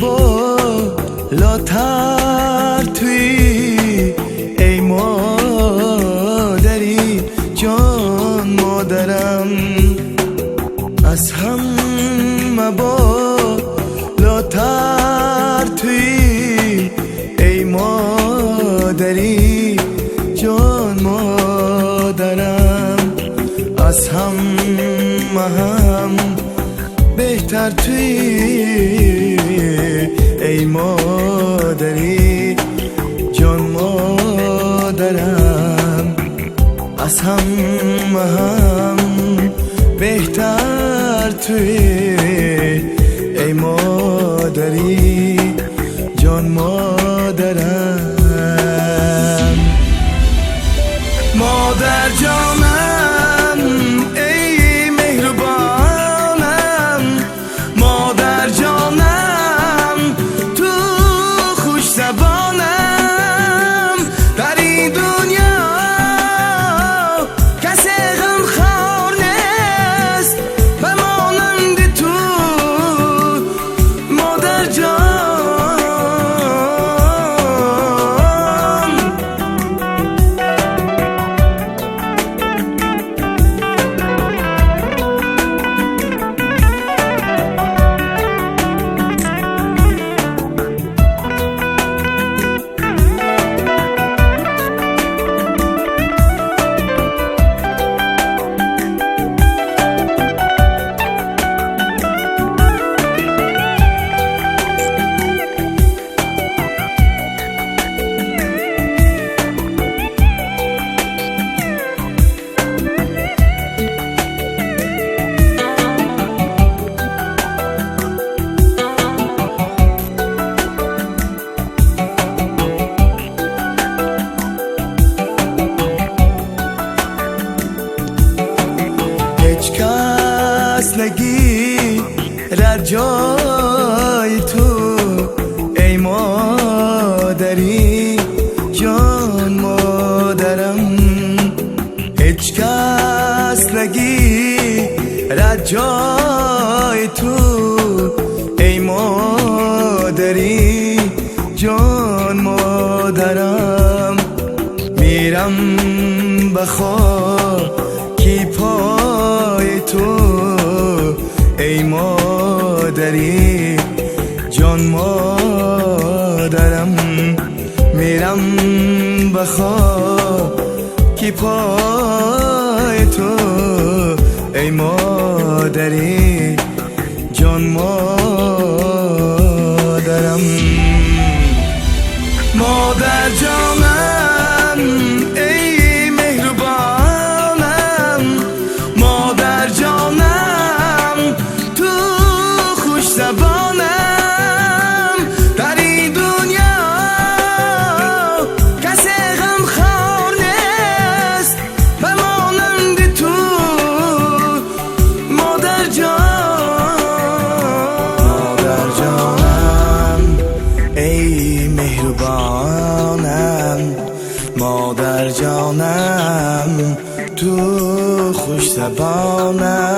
بالاتر توی ای مادری جان مادرم، از همه بالاتر توی ای مادری جان مادرم، از هم بهتر توی ای مادری جان مادرم، از هم بهتر توی ای مادری جان مادرم. مادر جانم ای مهربانم، مادر جانم تو خوش زبانم، در این دنیا کسی غم خوار نیست بمانند تو مادر جان. هیچ کس نگیرد جای تو ای مادری جان مادرم، هیچ کس نگیرد جای تو ای مادری جان مادرم، میرم بخاکی پای تو ای مادری جان مادرم، میرم بخاکی پای تو ای مادری جان مادرم. مادر جانم ای مهربانم، مادر جانم تو خوش زبانم، در این دنیا کسی غم خوار نیست بمانند تو مادر جان. مادر جانم ای مهربانم، مادر جانم تو خوش زبانم.